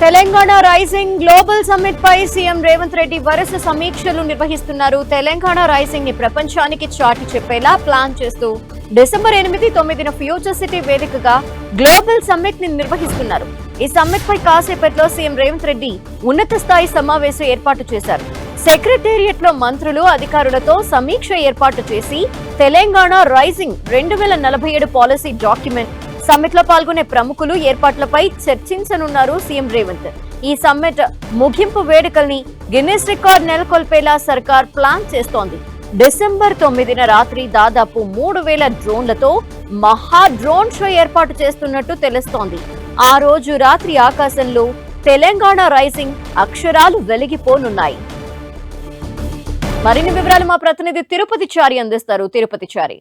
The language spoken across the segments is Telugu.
తెలంగాణ రైజింగ్ గ్లోబల్ సమ్మిట్ పై సీఎం రేవంత్ రెడ్డి వరుస సమీక్షలు నిర్వహిస్తున్నారు. తెలంగాణ రైజింగ్ ని ప్రపంచానికి చాటి చెప్పేలా ప్లాన్ చేస్తూ డిసెంబర్ 8, 9న ఫ్యూచర్ సిటీ వేదికగా గ్లోబల్ సమ్మిట్ ని నిర్వహిస్తున్నారు. ఈ సమ్మిట్ పై కాసేపట్లో సీఎం రేవంత్ రెడ్డి ఉన్నత స్థాయి సమావేశం ఏర్పాటు చేశారు. సెక్రటేరియట్ లో మంత్రులు అధికారులతో సమీక్ష ఏర్పాటు చేసి Telangana rising 2047 policy document summit లో పాల్గొనే ప్రముఖులు ఏర్పాట్లపై చర్చించనున్నారు సీఎం రేవంత్. ఈ సమ్మిట్ ముగింపు వేడుకల్ని గిన్నిస్ రికార్డ్ నెలకొల్పేలా సర్కార్ ప్లాన్ చేస్తోంది. డిసెంబర్ 9న రాత్రి దాదాపు 3000 డ్రోన్లతో మహా డ్రోన్ షో ఏర్పాటు చేస్తున్నట్టు తెలుస్తోంది. ఆ రోజు రాత్రి ఆకాశంలో తెలంగాణ రైజింగ్ అక్షరాలు వెలిగిపోనున్నాయి. మరిన్ని వివరాలు మా ప్రతినిధి తిరుపతి చారి అందిస్తారు. తిరుపతి చారి,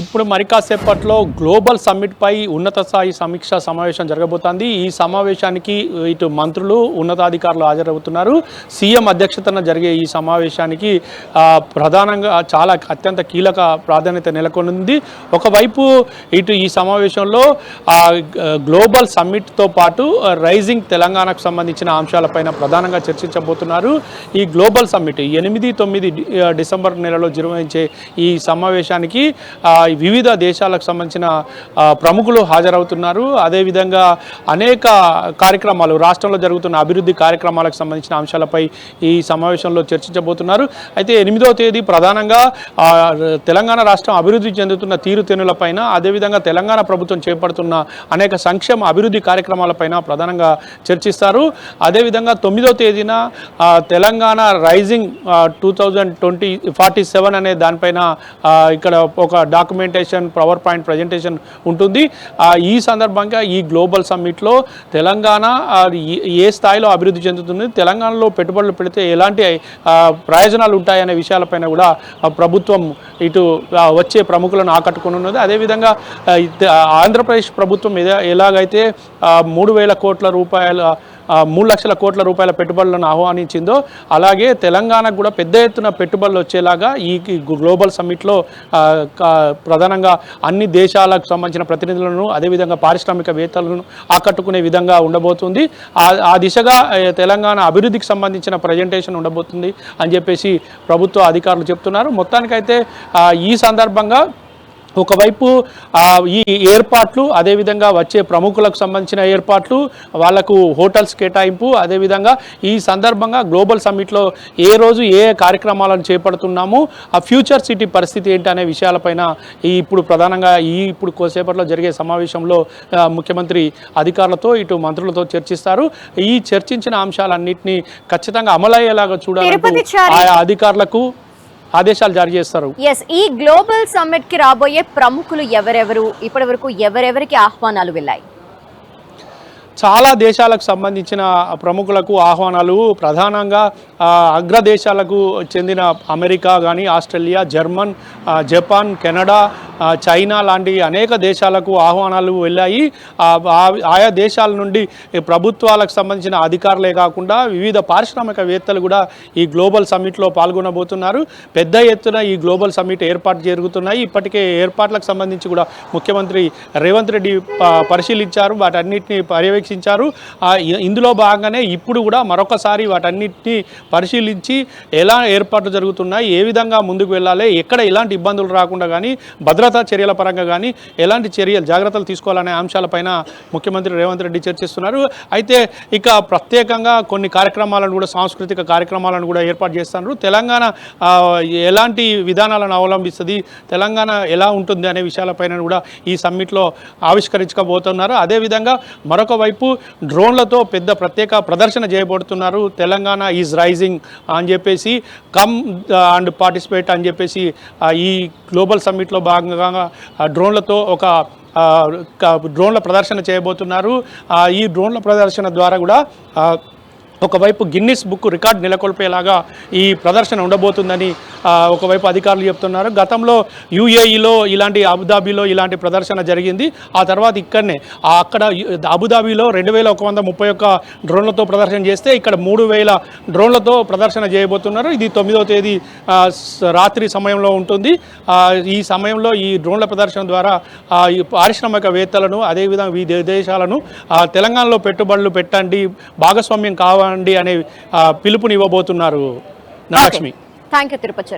ఇప్పుడు మరి కాసేపట్లో గ్లోబల్ సమ్మిట్ పై ఉన్నత స్థాయి సమీక్షా సమావేశం జరగబోతోంది. ఈ సమావేశానికి ఇటు మంత్రులు ఉన్నతాధికారులు హాజరవుతున్నారు. సీఎం అధ్యక్షతన జరిగే ఈ సమావేశానికి ప్రధానంగా చాలా అత్యంత కీలక ప్రాధాన్యత నెలకొంది. ఒకవైపు ఇటు ఈ సమావేశంలో గ్లోబల్ సమ్మిట్తో పాటు రైజింగ్ తెలంగాణకు సంబంధించిన అంశాలపైన ప్రధానంగా చర్చించబోతున్నారు. ఈ గ్లోబల్ సమ్మిట్ 8, 9 డిసెంబర్ నెలలో నిర్వహించే ఈ సమావేశానికి వివిధ దేశాలకు సంబంధించిన ప్రముఖులు హాజరవుతున్నారు. అదేవిధంగా అనేక కార్యక్రమాలు, రాష్ట్రంలో జరుగుతున్న అభివృద్ధి కార్యక్రమాలకు సంబంధించిన అంశాలపై ఈ సమావేశంలో చర్చించబోతున్నారు. అయితే 8వ తేదీ ప్రధానంగా తెలంగాణ రాష్ట్రం అభివృద్ధి చెందుతున్న తీరుతెన్నులపైన, అదేవిధంగా తెలంగాణ ప్రభుత్వం చేపడుతున్న అనేక సంక్షేమ అభివృద్ధి కార్యక్రమాలపైన ప్రధానంగా చర్చిస్తారు. అదేవిధంగా 9వ తేదీన తెలంగాణ రైజింగ్ 2047 అనే దానిపైన ఇక్కడ ఒక డాక్యుమెంటేషన్, పవర్ పాయింట్ ప్రజెంటేషన్ ఉంటుంది. ఈ సందర్భంగా ఈ గ్లోబల్ సమ్మిట్లో తెలంగాణ ఏ స్థాయిలో అభివృద్ధి చెందుతుంది, తెలంగాణలో పెట్టుబడులు పెడితే ఎలాంటి ప్రయోజనాలు ఉంటాయనే విషయాలపైన కూడా ప్రభుత్వం ఇటు వచ్చే ప్రముఖులను ఆకట్టుకున్నది. అదేవిధంగా ఆంధ్రప్రదేశ్ ప్రభుత్వం ఎలాగైతే 3,000 కోట్ల రూపాయల 3 లక్షల కోట్ల రూపాయల పెట్టుబడులను ఆహ్వానించిందో, అలాగే తెలంగాణకు కూడా పెద్ద ఎత్తున పెట్టుబడులు వచ్చేలాగా ఈ గ్లోబల్ సమ్మిట్లో ప్రధానంగా అన్ని దేశాలకు సంబంధించిన ప్రతినిధులను, అదేవిధంగా పారిశ్రామికవేత్తలను ఆకట్టుకునే విధంగా ఉండబోతుంది. ఆ దిశగా తెలంగాణ అభివృద్ధికి సంబంధించిన ప్రజెంటేషన్ ఉండబోతుంది అని చెప్పేసి ప్రభుత్వ అధికారులు చెప్తున్నారు. మొత్తానికైతే ఈ సందర్భంగా ఒకవైపు ఈ ఏర్పాట్లు, అదేవిధంగా వచ్చే ప్రముఖులకు సంబంధించిన ఏర్పాట్లు, వాళ్లకు హోటల్స్ కేటాయింపు, అదేవిధంగా ఈ సందర్భంగా గ్లోబల్ సమ్మిట్లో ఏ రోజు ఏ కార్యక్రమాలను చేపడుతున్నాము, ఆ ఫ్యూచర్ సిటీ పరిస్థితి ఏంటి అనే విషయాలపైన ఇప్పుడు ప్రధానంగా ఇప్పుడు కొద్దిసేపట్లో జరిగే సమావేశంలో ముఖ్యమంత్రి అధికారులతో ఇటు మంత్రులతో చర్చిస్తారు. ఈ చర్చించిన అంశాలన్నింటినీ ఖచ్చితంగా అమలయ్యేలాగా చూడాలంటూ ఆయా అధికారులకు ఆదేశాలు జారీ చేస్తారు. ఈ గ్లోబల్ సమ్మిట్ కి రాబోయే ప్రముఖులు ఎవరెవరు, ఇప్పటి వరకు ఎవరెవరికి ఆహ్వానాలు వెళ్ళాయి? చాలా దేశాలకు సంబంధించిన ప్రముఖులకు ఆహ్వానాలు, ప్రధానంగా అగ్రదేశాలకు చెందిన అమెరికా కానీ, Australia, German, Japan, Canada, China లాంటి అనేక దేశాలకు ఆహ్వానాలు వెళ్ళాయి. ఆయా దేశాల నుండి ప్రభుత్వాలకు సంబంధించిన అధికారులే కాకుండా వివిధ పారిశ్రామికవేత్తలు కూడా ఈ గ్లోబల్ సమ్మిట్లో పాల్గొనబోతున్నారు. పెద్ద ఎత్తున ఈ గ్లోబల్ సమ్మిట్ ఏర్పాటు జరుగుతున్నాయి. ఇప్పటికే ఏర్పాట్లకు సంబంధించి కూడా ముఖ్యమంత్రి రేవంత్ రెడ్డి పరిశీలించారు, వాటన్నిటిని పర్యవేక్షించారు. ఇందులో భాగంగానే ఇప్పుడు కూడా మరొకసారి వాటన్నిటిని పరిశీలించి ఎలా ఏర్పాట్లు జరుగుతున్నాయి, ఏ విధంగా ముందుకు వెళ్ళాలి, ఎక్కడ ఎలాంటి ఇబ్బందులు రాకుండా కానీ, భద్రతా చర్యల పరంగా కానీ ఎలాంటి జాగ్రత్తలు తీసుకోవాలనే అంశాలపైన ముఖ్యమంత్రి రేవంత్ రెడ్డి చర్చిస్తున్నారు. అయితే ఇక ప్రత్యేకంగా కొన్ని కార్యక్రమాలను కూడా, సాంస్కృతిక కార్యక్రమాలను కూడా ఏర్పాటు చేస్తున్నారు. తెలంగాణ ఎలాంటి విధానాలను అవలంబిస్తుంది, తెలంగాణ ఎలా ఉంటుంది అనే విషయాలపైన కూడా ఈ సమ్మిట్లో ఆవిష్కరించకపోతున్నారు. అదేవిధంగా మరొక వైపు డ్రోన్లతో పెద్ద ప్రత్యేక ప్రదర్శన చేయబడుతున్నారు. తెలంగాణ ఈజ్ రైజింగ్ అని చెప్పేసి, కమ్ అండ్ పార్టిసిపేట్ అని చెప్పేసి ఈ గ్లోబల్ సమ్మిట్లో భాగంగా డ్రోన్లతో ఒక డ్రోన్ల ప్రదర్శన చేయబోతున్నారు. ఈ డ్రోన్ల ప్రదర్శన ద్వారా కూడా ఒకవైపు గిన్నిస్ బుక్ రికార్డ్ నెలకొల్పేలాగా ఈ ప్రదర్శన ఉండబోతుందని ఒకవైపు అధికారులు చెప్తున్నారు. గతంలో యూఏఈలో ఇలాంటి అబుదాబీలో ఇలాంటి ప్రదర్శన జరిగింది. ఆ తర్వాత ఇక్కడనే అక్కడ అబుదాబీలో 2131 డ్రోన్లతో ప్రదర్శన చేస్తే ఇక్కడ 3000 డ్రోన్లతో ప్రదర్శన చేయబోతున్నారు. ఇది 9వ తేదీ రాత్రి సమయంలో ఉంటుంది. ఈ సమయంలో ఈ డ్రోన్ల ప్రదర్శన ద్వారా ఈ పారిశ్రామికవేత్తలను అదేవిధంగా విదేశాలను తెలంగాణలో పెట్టుబడులు పెట్టండి, భాగస్వామ్యం కావాలి అనే పిలుపునివ్వబోతున్నారు. లక్ష్మి. Thank you Tirupati.